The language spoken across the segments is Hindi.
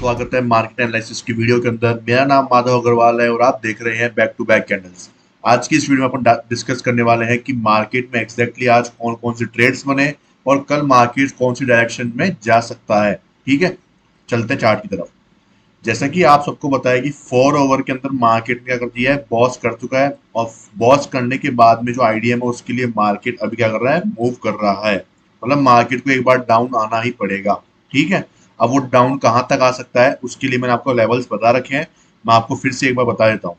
स्वागत है मार्केट एनालिसिस की वीडियो के अंदर। मेरा नाम माधव अग्रवाल है और आप देख रहे हैं बैक टू बैक कैंडल्स। आज की इस वीडियो में अपन डिस्कस करने वाले हैं कि मार्केट में एग्जैक्टली आज कौन कौन से ट्रेड्स बने और कल मार्केट कौन सी डायरेक्शन में जा सकता है। ठीक है, चलते हैं चार्ट की तरफ। जैसा कि आप सबको बताया कि 4 ओवर के अंदर मार्केट ने क्या कर दिया है, बॉस कर चुका है। और बॉस करने के बाद में जो आईडीएम है उसके लिए मार्केट अभी क्या कर रहा है, मूव कर रहा है। मतलब मार्केट को एक बार डाउन आना ही पड़ेगा। ठीक है, अब वो डाउन कहाँ तक आ सकता है उसके लिए मैंने आपको लेवल्स बता रखे हैं। मैं आपको फिर से एक बार बता देता हूँ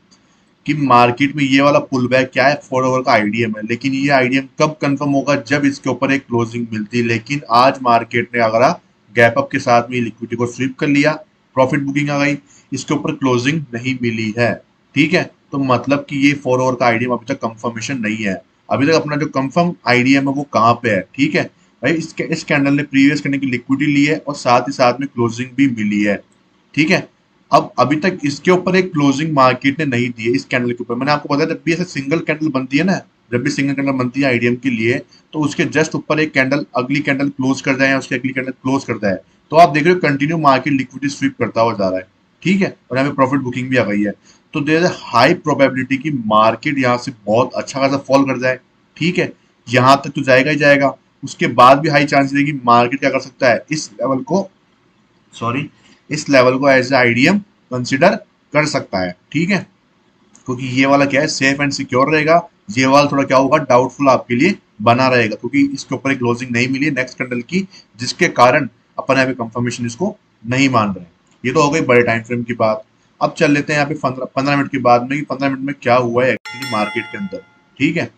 कि मार्केट में ये वाला पुल बैक क्या है, 4 ओवर का आईडीएम है। लेकिन ये आईडीएम कब कंफर्म होगा, जब इसके ऊपर एक क्लोजिंग मिलती है। लेकिन आज मार्केट ने अगर गैप अप के साथ में लिक्विडिटी को स्वीप कर लिया, प्रॉफिट बुकिंग आ गई, इसके ऊपर क्लोजिंग नहीं मिली है। ठीक है, तो मतलब कि ये 4 ओवर का आईडीएम अभी तक कंफर्मेशन नहीं है। अभी तक अपना जो कंफर्म आईडीएम है वो कहाँ पे है। ठीक है भाई, इस कैंडल ने प्रीवियस करने की लिक्विडिटी ली है और साथ ही साथ में क्लोजिंग भी मिली है। ठीक है, अब अभी तक इसके ऊपर एक क्लोजिंग मार्केट ने नहीं दी है। इस कैंडल के ऊपर मैंने आपको बताया, जब भी ऐसे सिंगल कैंडल बनती है ना, जब भी सिंगल कैंडल बनती है आईडीएम के लिए, तो उसके जस्ट ऊपर एक कैंडल, अगली कैंडल क्लोज कर जाए या उसकी अगली कैंडल क्लोज करता है, तो आप देख रहे हो कंटिन्यू मार्केट लिक्विडिटी स्वीप करता हुआ जा रहा है। ठीक है, और यहाँ पे प्रॉफिट बुकिंग भी आ गई है। तो देयर इज हाई प्रोबेबिलिटी कि मार्केट यहाँ से बहुत अच्छा खासा फॉल कर जाए। ठीक है, यहाँ तक तो जाएगा ही जाएगा। उसके बाद भी हाई चांसेस है कि मार्केट क्या कर सकता है, इस लेवल को, सॉरी, इस लेवल को एज ए आईडीएम कंसिडर कर सकता है। ठीक है, क्योंकि ये वाला क्या है, सेफ एंड सिक्योर रहेगा। ये वाला थोड़ा क्या होगा, डाउटफुल आपके लिए बना रहेगा, क्योंकि इसके ऊपर एक क्लोजिंग नहीं मिली है नेक्स्ट कैंडल की, जिसके कारण अपन यहाँ पे कंफर्मेशन इसको नहीं मान रहे हैं। ये तो हो गई बड़े टाइम फ्रेम की बात। अब चल लेते हैं यहाँ पे 15 मिनट के बाद में कि 15 मिनट में क्या हुआ है एक्चुअली मार्केट के अंदर। ठीक है,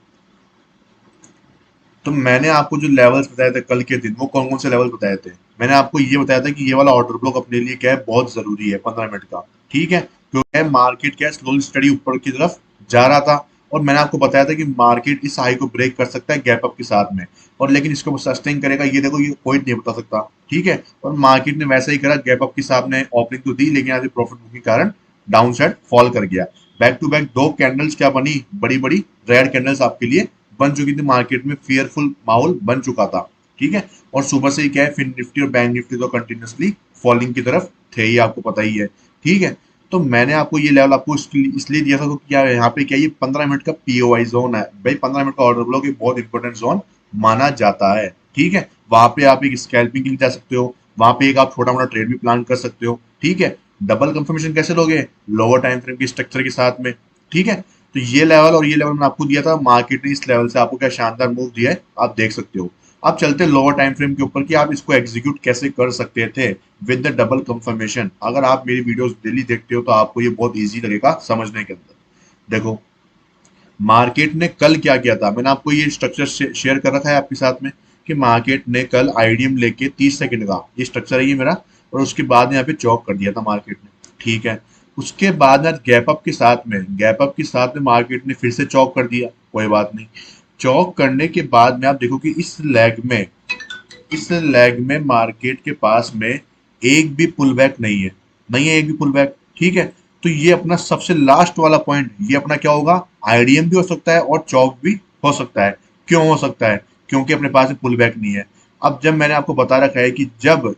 तो मैंने आपको जो लेवल्स बताए थे कल के दिन, वो कौन कौन से लेवल बताए थे। मैंने आपको ये बताया था कि ये वाला ऑर्डर ब्लॉक अपने लिए क्या है, बहुत जरूरी है 15 मिनट का। ठीक है, क्योंकि मार्केट क्या है, स्लोली स्टडी ऊपर की तरफ जा रहा था। और मैंने आपको बताया था कि मार्केट इस हाई को ब्रेक कर सकता है गैप अप के साथ में, और लेकिन इसको सस्टेन करेगा ये देखो, ये कोई नहीं बता सकता। ठीक है, और मार्केट ने वैसा ही करा, गैप अप के साथ में ओपनिंग तो दी, लेकिन आज प्रॉफिट बुकिंग के कारण डाउन साइड फॉल कर गया। बैक टू बैक दो कैंडल्स क्या बनी, बड़ी बड़ी रेड कैंडल्स आपके लिए बन चुकी थी। मार्केट में फियरफुल माहौल बन चुका था। ठीक है, और सुबह से ही क्या है, फिन निफ्टी और बैंक निफ्टी तो कंटिन्यूसली फॉलिंग की तरफ थे ही, आपको पता ही है। ठीक है, तो मैंने आपको ये लेवल आपको इसलिए दिया था, तो क्या यहाँ पे क्या, ये 15 मिनट का पीओआई जोन है भाई। 15 मिनट का ऑर्डर ब्लॉक एक बहुत इंपॉर्टेंट जोन माना जाता है। ठीक है, वहां पे आप एक स्कैल्पिंग के लिए जा सकते हो, वहां पे एक आप छोटा मोटा ट्रेड भी प्लान कर सकते हो। ठीक है, डबल कंफर्मेशन कैसे लोगे, लोअर टाइम फ्रेम की स्ट्रक्चर के साथ में। ठीक है, तो ये लेवल और ये लेवल मैंने आपको दिया था, मार्केट ने इस लेवल से आपको क्या शानदार मूव दिया है, आप देख सकते हो। आप चलते लोअर टाइम फ्रेम के ऊपर कि आप इसको एग्जीक्यूट कैसे कर सकते थे विद द डबल कंफर्मेशन। अगर आप मेरी वीडियोस डेली देखते हो तो आपको ये बहुत इजी लगेगा समझने के अंदर। देखो, मार्केट ने कल क्या किया था, मैंने आपको ये स्ट्रक्चर शेयर कर रखा है आपके साथ में, कि मार्केट ने कल आईडीएम लेके 30 सेकंड का, ये स्ट्रक्चर है ये मेरा, और उसके बाद यहाँ पे चौक कर दिया था मार्केट ने। ठीक है, उसके बाद ना गैप अप के साथ में मार्केट ने फिर से चौक कर दिया, कोई बात नहीं। चौक करने के बाद में आप देखो कि इस लेग में मार्केट के पास में एक भी पुल बैक नहीं है एक भी पुल बैक। ठीक है, तो ये अपना सबसे लास्ट वाला पॉइंट, ये अपना क्या होगा, आईडीएम भी हो सकता है और चौक भी हो सकता है। क्यों हो सकता है, क्योंकि अपने पास पुल बैक नहीं है। अब जब मैंने आपको बता रखा है कि जब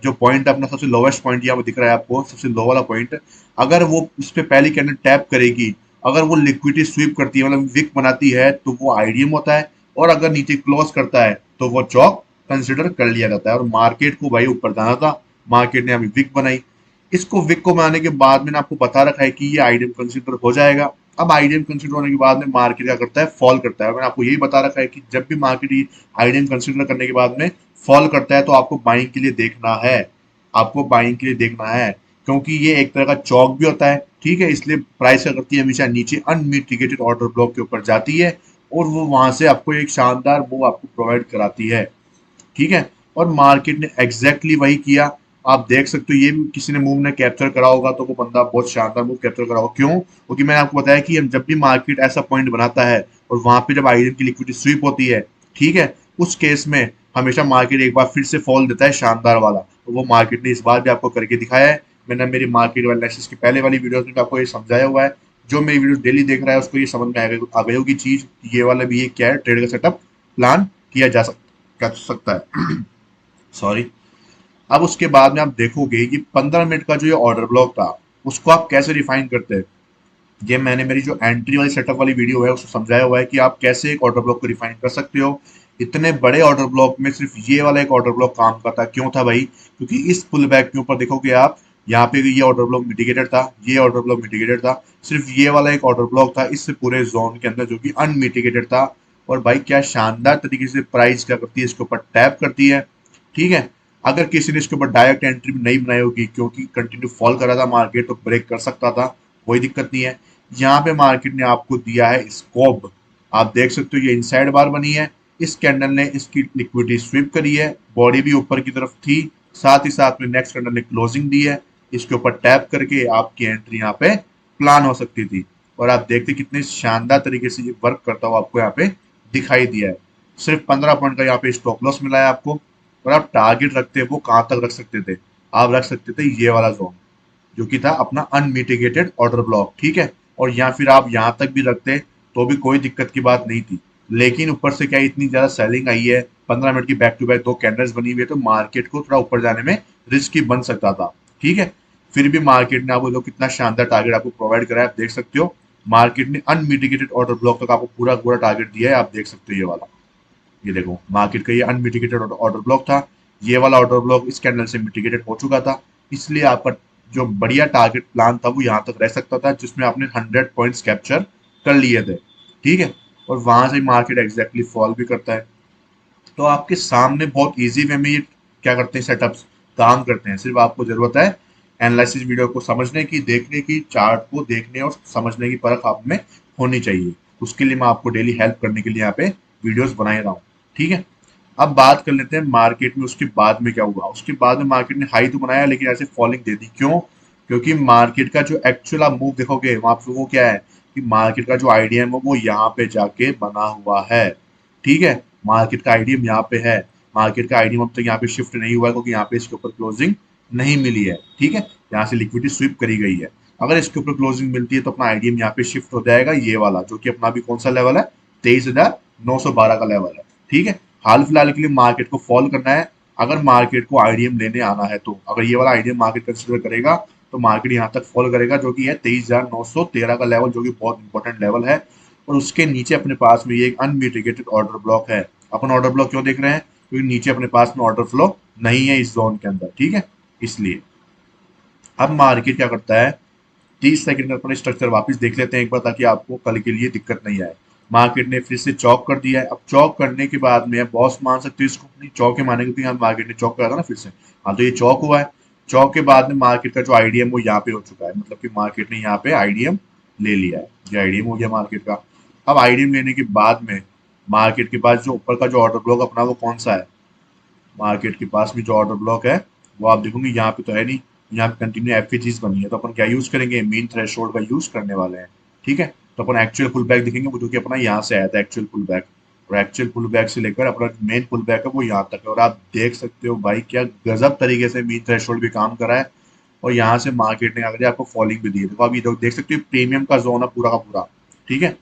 जो पॉइंट अपना सबसे लोवेस्ट पॉइंट यहाँ पे दिख रहा है आपको, सबसे लो वाला पॉइंट, अगर वो इस पे पहली कैंडल टैप करेगी, अगर वो लिक्विडिटी स्वीप करती है, मतलब विक बनाती है, तो वो आईडीएम होता है। और अगर नीचे क्लोज करता है तो वो चौक कंसिडर कर लिया जाता है। और मार्केट को भाई ऊपर जाना था, मार्केट ने अभी विक बनाई। इसको विक को बनाने के बाद मैंने आपको बता रखा है कि ये आईडीएम कंसिडर हो जाएगा। अब आईडीएम कंसिडर होने के बाद में मार्केट क्या करता है, फॉल करता है। मैंने आपको यही बता रखा है कि जब भी मार्केट आईडीएम कंसिडर करने के बाद में फॉल करता है तो आपको बाइंग के लिए देखना है, क्योंकि ये एक तरह का चौक भी होता है। ठीक है, इसलिए प्राइस क्या करती है, हमेशा नीचे अनमिटिगेटेड ऑर्डर ब्लॉक के ऊपर जाती है, और वो वहां से आपको एक शानदार मूव आपको प्रोवाइड कराती है। ठीक है, और मार्केट ने एग्जैक्टली वही किया। आप देख सकते हो, ये भी किसी ने मूव ने कैप्चर करा होगा तो वो बंदा बहुत शानदार मूव कैप्चर करा होगा। क्यों, क्योंकि मैंने आपको बताया कि हम जब भी मार्केट ऐसा पॉइंट बनाता है और वहां पे जब आईडीएम की लिक्विडिटी स्वीप होती है, ठीक है, उस केस में हमेशा मार्केट एक बार फिर से फॉल देता है शानदार वाला। तो वो मार्केट ने इस बार भी आपको करके दिखाया है। मैंने मेरी मार्केट एनालिसिस की पहले वाली वीडियो में आपको ये समझाया हुआ है। जो मेरी वीडियो डेली देख रहा है उसको ये समझ में आ गई होगी चीज, ये वाला भी ये क्या है, ट्रेड का सेटअप प्लान किया जा सकता है। सॉरी। अब उसके बाद में आप देखोगे कि 15 मिनट का जो ये ऑर्डर ब्लॉक था उसको आप कैसे रिफाइन करते हैं। ये मैंने मेरी जो एंट्री वाली सेटअप वाली वीडियो है उसको समझाया हुआ है कि आप कैसे एक ऑर्डर ब्लॉक को रिफाइन कर सकते हो। इतने बड़े ऑर्डर ब्लॉक में सिर्फ ये वाला एक ऑर्डर ब्लॉक काम का था। क्यों था भाई? क्योंकि इस पुल बैक के ऊपर देखोगे आप, यहाँ पे भी ये ऑर्डर ब्लॉक मिटिगेटेड था, ये ऑर्डर ब्लॉक मिटिगेटेड था, सिर्फ ये वाला एक ऑर्डर ब्लॉक था इस पूरे जोन के अंदर जो कि अनमिटिगेटेड था। और भाई क्या शानदार तरीके से प्राइस क्या करती है, इसके ऊपर टैप करती है। ठीक है। अगर किसी ने इसके ऊपर डायरेक्ट एंट्री नहीं बनाई होगी क्योंकि कंटिन्यू फॉल कर रहा था मार्केट, तो ब्रेक कर सकता था, कोई दिक्कत नहीं है। यहाँ पे मार्केट ने आपको दिया है स्कोप। आप देख सकते हो ये इनसाइड बार बनी है, इस कैंडल ने इसकी लिक्विडिटी स्विप करी है, बॉडी भी ऊपर की तरफ थी, साथ ही साथ में नेक्स्ट कैंडल ने क्लोजिंग दी है। इसके ऊपर टैप करके आपकी एंट्री यहाँ पे प्लान हो सकती थी। और आप देखते कितने शानदार तरीके से ये वर्क करता हुआ आपको यहाँ पे दिखाई दिया है। सिर्फ 15 पॉइंट का यहाँ पे स्टॉप लॉस मिला है आपको। और आप टारगेट रखते वो कहाँ तक रख सकते थे? आप रख सकते थे ये वाला जोन जो कि था अपना अनमिटिगेटेड ऑर्डर ब्लॉक। ठीक है। और या फिर आप यहां तक भी रखते तो भी कोई दिक्कत की बात नहीं थी। लेकिन ऊपर से क्या इतनी ज्यादा सेलिंग आई है, 15 मिनट की बैक टू बैक दो कैंडल्स बनी हुई है, तो मार्केट को थोड़ा ऊपर जाने में रिस्की बन सकता था। ठीक है। फिर भी मार्केट ने आपको जो कितना शानदार टारगेट आपको प्रोवाइड करा है आप देख सकते हो। मार्केट ने अनमिटिगेटेड ऑर्डर ब्लॉक तक आपको पूरा पूरा टारगेट दिया है, आप देख सकते हो ये वाला। ये देखो मार्केट का ये अनमिटिगेटेड ऑर्डर ब्लॉक था। ये वाला ऑर्डर ब्लॉक इस कैंडल से मिटिगेटेड हो चुका था। इसलिए आपका जो बढ़िया टारगेट प्लान था वो यहाँ तक रह सकता था, जिसमें आपने 100 पॉइंट्स कैप्चर कर लिए थे। ठीक है। और वहां से मार्केट एग्जैक्टली फॉल भी करता है। तो आपके सामने बहुत इजी वे में ये क्या करते हैं, सेटअप्स काम करते हैं। सिर्फ आपको जरूरत है एनालिसिस वीडियो को समझने की, देखने की, चार्ट को देखने और समझने की परख आप में होनी चाहिए। उसके लिए मैं आपको डेली हेल्प करने के लिए यहाँ पे वीडियोस बना ही रहा हूँ। ठीक है। अब बात कर लेते हैं मार्केट में उसके बाद में क्या हुआ। उसके बाद में मार्केट ने हाई तो बनाया लेकिन ऐसे फॉलिंग दे दी। क्यों? क्योंकि मार्केट का जो एक्चुअल आप मूव देखोगे वहां पे वो क्या है कि मार्केट का जो आईडीएम है वो यहाँ पे जाके बना हुआ है। ठीक है। मार्केट का आईडीएम यहाँ पे है। मार्केट का आईडीएम अब तक यहाँ पे शिफ्ट नहीं हुआ है क्योंकि यहाँ पे इसके ऊपर क्लोजिंग नहीं मिली है। ठीक है। यहाँ से लिक्विडिटी स्विप करी गई है। अगर इसके ऊपर क्लोजिंग मिलती है तो अपना आईडीएम यहाँ पे शिफ्ट हो जाएगा, ये वाला जो कि अपना भी कौन सा लेवल है, 23,912 का लेवल है। ठीक है। हाल फिलहाल के लिए मार्केट को फॉलो करना है। अगर मार्केट को आईडीएम लेने आना है तो अगर ये वाला आईडीएम मार्केट कंसिडर करेगा तो मार्केट यहाँ तक फॉलो करेगा जो कि है 23,913 का लेवल, जो कि बहुत इंपॉर्टेंट लेवल है। और उसके नीचे अपने पास में ये एक अनमिटिगेटेड ऑर्डर ब्लॉक है। अपन ऑर्डर ब्लॉक क्यों देख रहे हैं? क्योंकि नीचे अपने पास में ऑर्डर फ्लो नहीं है इस जोन के अंदर। ठीक है। इसलिए अब मार्केट क्या करता है, 30 सेकंड में अपने स्ट्रक्चर वापस देख लेते हैं एक बार ताकि आपको कल के लिए दिक्कत नहीं आए। मार्केट ने फिर से चौक कर दिया है। अब चौक करने के बाद में बॉस मान सकते हो इसको, नहीं चौक के मानेंगे क्योंकि यहाँ मार्केट ने चौक करा था ना फिर से। हाँ तो ये चौक हुआ है। चौक के बाद में मार्केट का जो आईडीएम वो यहाँ पे हो चुका है, मतलब कि मार्केट ने यहाँ पे आईडीएम ले लिया है। ये आईडीएम हो गया मार्केट का। अब आईडीएम लेने के बाद में मार्केट के पास जो ऊपर का जो ऑर्डर ब्लॉक अपना वो कौन सा है, मार्केट के पास भी जो ऑर्डर ब्लॉक है वो आप देखोगे यहाँ पे तो है नहीं। यहाँ पे कंटिन्यू एफएजीज बनी है, तो अपन क्या यूज करेंगे, मीन थ्रेशोल्ड का यूज करने वाले हैं। ठीक है। तो अपन एक्चुअल पुल बैक दिखेंगे वो जो कि अपना यहाँ से आया था एक्चुअल पुल बैक। और एक्चुअल पुल बैक से लेकर अपना मेन पुल बैक है वो यहाँ तक है। और आप देख सकते हो भाई क्या गजब तरीके से मीन थ्रेशोल्ड भी काम करा है। और यहाँ से मार्केट ने अगर आपको फॉलिंग भी दी है, तो आप ये देख सकते हो प्रीमियम का जोन है पूरा का पूरा। ठीक है।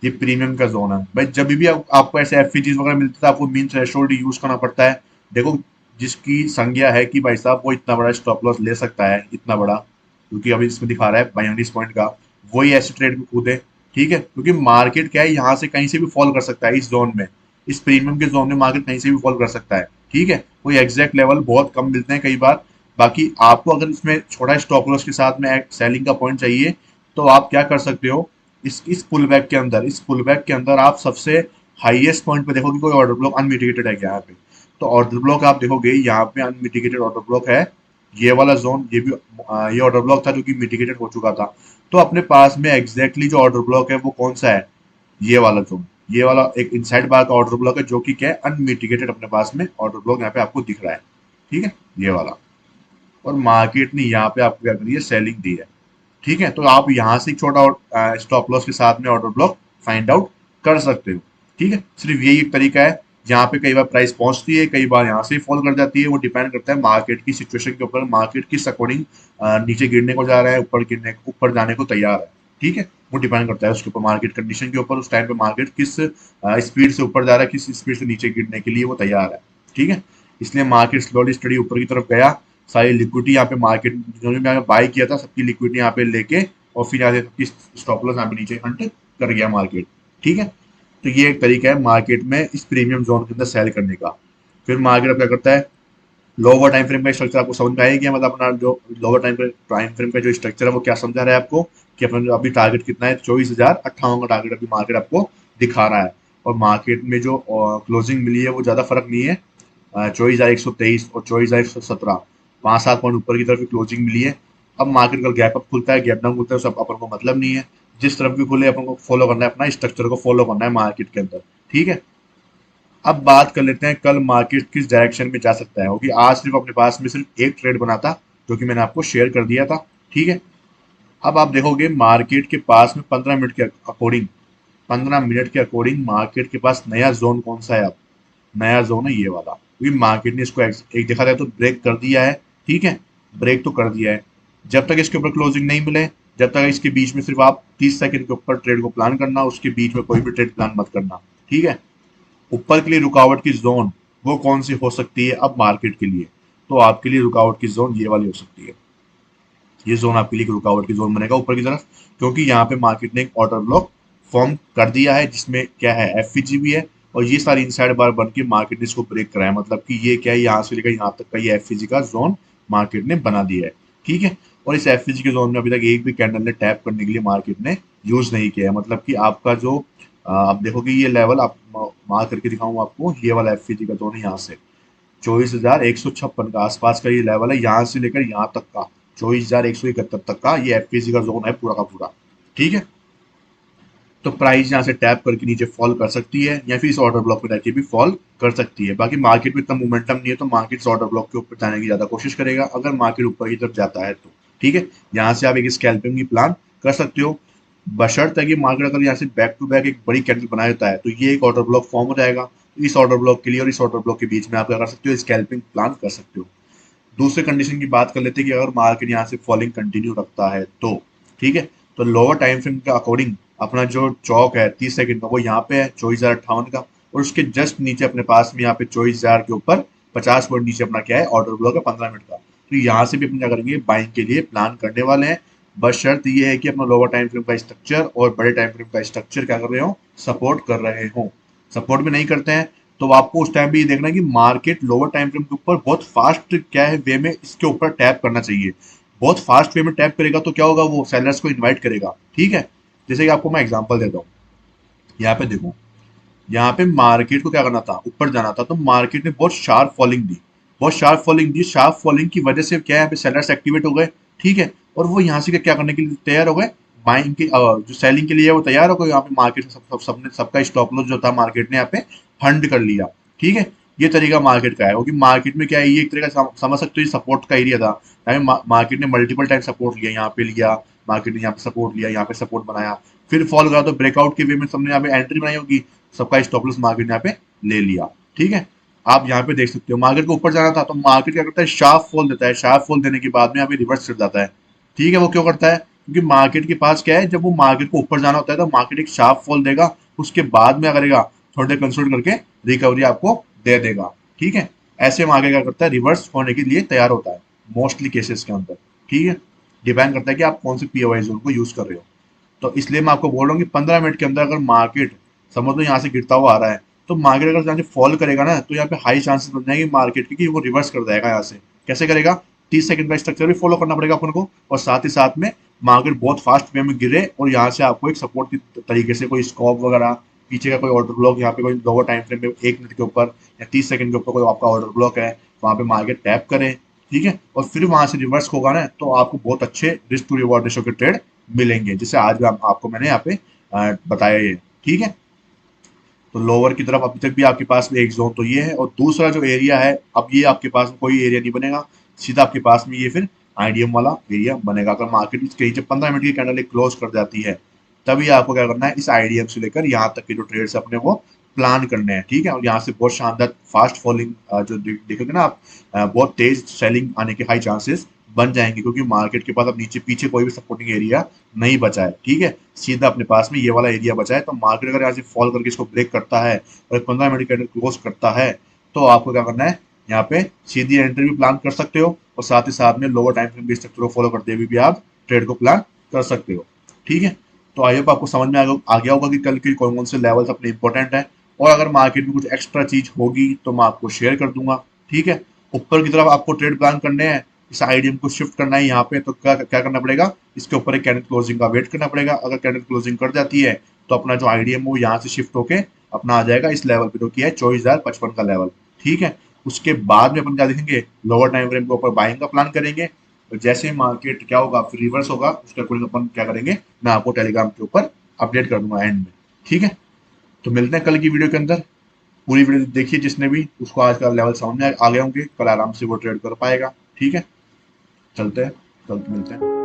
ये प्रीमियम का जोन है भाई। जब भी आपको ऐसे एफपीजीज वगैरह मिलते हैं आपको मीन थ्रेशोल्ड यूज करना पड़ता है। देखो जिसकी संज्ञा है कि भाई साहब वो इतना बड़ा स्टॉप लॉस ले सकता है, इतना बड़ा, क्योंकि अभी इसमें दिखा रहा है 42 पॉइंट का, वही ऐसे ट्रेड में कूदे। ठीक है। क्योंकि मार्केट क्या है यहाँ से कहीं से भी फॉल कर सकता है इस जोन में। इस प्रीमियम के जोन में मार्केट कहीं से भी फॉल कर सकता है। ठीक है। कोई एग्जैक्ट लेवल बहुत कम मिलते हैं कई बार। बाकी आपको अगर इसमें छोटा स्टॉप लॉस के साथ में सेलिंग का पॉइंट चाहिए तो आप क्या कर सकते हो, इस पुल बैक के अंदर, इस पुल बैक के अंदर आप सबसे हाईएस्ट पॉइंट पे देखोगे कोई ऑर्डर ब्लॉक अनमिटिगेटेड है क्या यहाँ पे। तो ऑर्डर ब्लॉक आप देखोगे यहाँ पे अनमिटिगेटेड ऑर्डर ब्लॉक है। ये वाला जोन ये भी ये ऑर्डर ब्लॉक था जो कि मिटिगेटेड हो चुका था। तो अपने पास में एग्जैक्टली जो ऑर्डर ब्लॉक है वो कौन सा है, ये वाला जोन। ये वाला एक इनसाइड बार का ऑर्डर ब्लॉक है जो कि क्या है अनमिटिगेटेड अपने पास में ऑर्डर ब्लॉक यहाँ पे आपको दिख रहा है। ठीक है। ये वाला। और मार्केट ने यहाँ पे आपको क्या करी है, सेलिंग दी है। ठीक है। तो आप यहाँ से एक छोटा स्टॉप लॉस के साथ में ऑर्डर ब्लॉक फाइंड आउट कर सकते हो। ठीक है। सिर्फ यही एक तरीका है। यहाँ पे कई बार प्राइस पहुंचती है, कई बार यहाँ से फॉल कर जाती है, वो डिपेंड करता है मार्केट की सिचुएशन के ऊपर, मार्केट किस अकॉर्डिंग नीचे गिरने को जा रहा है, ऊपर जाने को तैयार है। ठीक है। वो डिपेंड करता है उसके ऊपर, मार्केट कंडीशन के ऊपर, उस टाइम पे मार्केट किस स्पीड से ऊपर जा रहा है, किस स्पीड से नीचे गिरने के लिए वो तैयार है। ठीक है। इसलिए मार्केट स्लोली स्टडी ऊपर की तरफ गया। सारी लिक्विडिटी यहाँ पे मार्केट जिन्होंने यहाँ बाय किया था सबकी लिक्विडिटी यहाँ पे लेके और फिर यहाँ से सबकी स्टॉप लॉस यहाँ पे नीचे हंट कर गया मार्केट। ठीक है, तो ये एक तरीका है मार्केट में इस प्रीमियम जोन के अंदर सेल करने का। फिर मार्केट अब क्या करता है, लोअर टाइम फ्रेम का स्ट्रक्चर आपको समझ में आएगी, मतलब अपना जो लोअर टाइम फ्रेम का जो स्ट्रक्चर है वो क्या समझा रहा है आपको कि अपना जो अभी टारगेट कितना है 24,058 का टारगेट अभी मार्केट आपको दिखा रहा है। और मार्केट में जो क्लोजिंग मिली है वो ज़्यादा फर्क नहीं है, 24,123 और 24,117, 5-7 पॉइंट ऊपर की तरफ क्लोजिंग मिली है। अब मार्केट का गैप अप खुलता है, गैप डाउन खुलता है, सब अपन को मतलब नहीं है, जिस तरफ भी खुले अपन को फॉलो करना है, अपना स्ट्रक्चर को फॉलो करना है मार्केट के अंदर। ठीक है, अब बात कर लेते हैं कल मार्केट किस डायरेक्शन में जा सकता है, क्योंकि आज सिर्फ अपने पास में सिर्फ एक ट्रेड बना था जो कि मैंने आपको शेयर कर दिया था। ठीक है, अब आप देखोगे मार्केट के पास में 15 मिनट के अकॉर्डिंग मार्केट के पास नया जोन कौन सा है। अब नया जोन है ये वाला, क्योंकि मार्केट ने इसको एक देखा जाए तो ब्रेक कर दिया है। ठीक है, ब्रेक तो कर दिया है, जब तक इसके ऊपर क्लोजिंग नहीं मिले, जब तक इसके बीच में सिर्फ आप 30 सेकंड के ऊपर ट्रेड को प्लान करना, उसके बीच में कोई भी ट्रेड प्लान मत करना। ठीक है, ऊपर के लिए रुकावट की जोन वो कौन सी हो सकती है अब मार्केट के लिए, तो आपके लिए रुकावट की जोन ये वाली हो सकती है। ये जोन आपके लिए रुकावट की जोन बनेगा ऊपर की तरफ, क्योंकि यहाँ पे मार्केट ने एक ऑर्डर ब्लॉक फॉर्म कर दिया है जिसमें क्या है एफ भी है, और ये सारी इनसाइड बार बन के मार्केट ने इसको ब्रेक कराया, मतलब कि ये क्या है यहाँ से लेकर यहाँ तक का ये एफ का जोन मार्केट ने बना दिया है। ठीक है, और इस एफ के जोन में अभी तक एक भी कैंडल ने टैप करने के लिए मार्केट ने यूज नहीं किया है, मतलब कि आपका जो आप देखोगे ये लेवल आप मार्क करके दिखाऊंगा आपको, ये वाला एफ का जोन है यहाँ से 24,156 का आसपास का ये लेवल है, यहाँ से लेकर यहाँ तक का 24,171 तक का ये एफपीसी का जोन है पूरा का पूरा। ठीक है, तो प्राइस यहाँ से टैप करके नीचे फॉल कर सकती है या फिर इस ऑर्डर ब्लॉक में रहकर भी फॉल कर सकती है। बाकी मार्केट में इतना मोमेंटम नहीं है तो मार्केट इस ऑर्डर ब्लॉक के ऊपर जाने की ज्यादा कोशिश करेगा, अगर मार्केट ऊपर की तरफ जाता है तो। ठीक है, यहाँ से आप एक स्कैल्पिंग की प्लान कर सकते हो, बशर्ते कि मार्केट अगर यहाँ से बैक टू बैक एक बड़ी कैंडल बना देता है तो ये एक ऑर्डर ब्लॉक फॉर्म हो जाएगा। इस ऑर्डर ब्लॉक के लिए और इस ऑर्डर ब्लॉक के बीच में आप क्या कर सकते हो, स्कैल्पिंग प्लान कर सकते हो। दूसरे कंडीशन की बात कर लेते हैं कि अगर मार्केट यहाँ से फॉलिंग कंटिन्यू रखता है तो। ठीक है, तो लोअर टाइम फ्रेम के अकॉर्डिंग अपना जो चौक है 30 सेकंड का वो यहाँ पे है 24,058 का, और उसके जस्ट नीचे अपने पास में यहाँ पे 24,000 के ऊपर 50 पॉइंट नीचे अपना क्या है ऑर्डर ब्लॉक है 15 मिनट का। तो यहाँ से भी अपन क्या करेंगे, बाइंग के लिए प्लान करने वाले हैं। बस शर्त ये है कि अपना लोअर टाइम फ्रेम का स्ट्रक्चर और बड़े टाइम फ्रेम का स्ट्रक्चर क्या कर रहे हो, सपोर्ट कर रहे हो। सपोर्ट भी नहीं करते हैं तो आपको उस टाइम भी ये देखना है कि मार्केट लोअर टाइम फ्रेम के ऊपर बहुत फास्ट क्या है वे में इसके ऊपर टैप करना चाहिए। बहुत फास्ट वे में टैप करेगा तो क्या होगा, वो सेलर्स को इनवाइट करेगा। ठीक है, जैसे कि आपको मैं एग्जांपल देता हूँ, यहाँ पे देखो, यहाँ पे मार्केट को क्या करना था, ऊपर जाना था, तो मार्केट ने बहुत शार्प फॉलिंग दी, बहुत शार्प फॉलिंग दी। शार्प फॉलिंग की वजह से क्या है, यहाँ पे सेलर्स एक्टिवेट हो गए। ठीक है, और वो यहाँ से क्या करने के लिए तैयार हो गए, बाइंग के जो सेलिंग के लिए है वो तैयार हो गए। यहाँ पे मार्केट सबने सबका स्टॉप लॉस जो था मार्केट ने यहाँ पे फंड कर लिया। ठीक है, ये तरीका मार्केट का है, क्योंकि मार्केट में क्या है, ये एक तरीका समझ सकते हो ये सपोर्ट का एरिया था। यहाँ पे मार्केट ने मल्टीपल टाइम सपोर्ट लिया, यहाँ पे लिया मार्केट ने, यहाँ पे सपोर्ट लिया, यहाँ पे सपोर्ट बनाया, फिर फॉल करा तो ब्रेकआउट के वे में सबने यहाँ पे एंट्री बनाई होगी, सबका स्टॉप लॉस मार्केट ने यहाँ पे ले लिया। ठीक है, आप यहाँ पे देख सकते हो मार्केट को ऊपर जाना था तो मार्केट क्या करता है, शार्प फॉल देता है, शार्प फॉल देने के बाद में यहाँ पे रिवर्स चढ़ जाता है। ठीक है, वो क्यों करता है, क्योंकि मार्केट के पास क्या है, जब वो मार्केट को ऊपर जाना होता है तो मार्केट एक शार्प फॉल देगा, उसके बाद में करेगा थोड़ी देर कंसोलिडेट करके रिकवरी आपको दे देगा। ठीक है, ऐसे मार्केट क्या करता है, रिवर्स होने के लिए तैयार होता है मोस्टली केसेस के अंदर। ठीक है, डिपेंड करता है कि आप कौन से पीओवाई जोन को यूज कर रहे हो। तो इसलिए मैं आपको बोल रहा हूँ कि 15 मिनट के अंदर अगर मार्केट समझ लो यहाँ से गिरता हुआ आ रहा है, तो मार्केट अगर यहाँ से फॉल करेगा ना तो यहाँ पे हाई चांसेस बन जाएंगे मार्केट की कि वो रिवर्स कर जाएगा यहाँ से। कैसे करेगा, 30 सेकंड का स्ट्रक्चर भी फॉलो करना पड़ेगा अपन को, और साथ ही साथ में मार्केट बहुत फास्ट वे में गिरे और यहाँ से आपको एक सपोर्ट की तरीके से कोई स्कॉप वगैरह, पीछे का कोई ऑर्डर ब्लॉक, यहाँ पे कोई लोअर टाइम फ्रेम में 1 मिनट के ऊपर या 30 सेकंड के ऊपर कोई आपका ऑर्डर ब्लॉक है, वहाँ पे मार्केट टैप करे। ठीक है, और फिर वहां से रिवर्स होगा ना तो आपको बहुत अच्छे रिस्क टू रिवॉर्ड रेशो के ट्रेड मिलेंगे, जैसे आज भी आपको मैंने यहाँ पे बताया ये। ठीक है, तो लोअर की तरफ अभी तक भी आपके पास में एक जोन तो ये है, और दूसरा जो एरिया है अब ये आपके पास में कोई एरिया नहीं बनेगा, सीधा आपके पास में ये फिर आईडीएम वाला एरिया बनेगा। अगर मार्केट कहीं से 15 मिनट की कैंडल क्लोज कर जाती है तभी आपको क्या करना है, इस आईडीएम से लेकर यहाँ तक के जो ट्रेड्स अपने वो प्लान करने हैं। ठीक है, और यहाँ से बहुत शानदार फास्ट फॉलिंग जो देखोगे ना आप, बहुत तेज सेलिंग आने के हाई चांसेस बन जाएंगे, क्योंकि मार्केट के पास अब नीचे पीछे कोई भी सपोर्टिंग एरिया नहीं बचा है। ठीक है, सीधा अपने पास में ये वाला एरिया बचा है, तो मार्केट अगर यहाँ से फॉल करके इसको ब्रेक करता है और 15 मिनट कैंडल क्लोज करता है तो आपको क्या करना है, यहाँ पे सीधी एंट्री भी प्लान कर सकते हो और साथ ही साथ में लोअर टाइम फ्रेम भी स्ट्रक्चर को फॉलो करते हुए भी आप ट्रेड को प्लान कर सकते हो। ठीक है, तो आई होप आपको समझ में आ गया होगा कि कल के कौन कौन से लेवल्स अपने इंपॉर्टेंट है, और अगर मार्केट में कुछ एक्स्ट्रा चीज होगी तो मैं आपको शेयर कर दूंगा। ठीक है, ऊपर की तरफ आपको ट्रेड प्लान करने हैं, इस आईडीएम को शिफ्ट करना है यहाँ पे, तो क्या क्या करना पड़ेगा, इसके ऊपर एक कैंडल क्लोजिंग का वेट करना पड़ेगा। अगर कैंडल क्लोजिंग कर जाती है तो अपना जो आईडीएम वो यहाँ से शिफ्ट होके अपना आ जाएगा इस लेवल पे, जो कि है 24,055 का लेवल। ठीक है, उसके बाद में अपन क्या देखेंगे, लोअर टाइम फ्रेम के ऊपर बाइंग का प्लान करेंगे, और जैसे मार्केट क्या होगा फिर रिवर्स होगा उसके अकॉर्डिंग अपन क्या करेंगे, मैं आपको टेलीग्राम के ऊपर अपडेट कर दूंगा एंड में। ठीक है, तो मिलते हैं कल की वीडियो के अंदर। पूरी वीडियो देखिए, जिसने भी, उसको आज का लेवल समझ में आ गए होंगे, कल आराम से वो ट्रेड कर पाएगा। ठीक है, चलते हैं, कल मिलते हैं।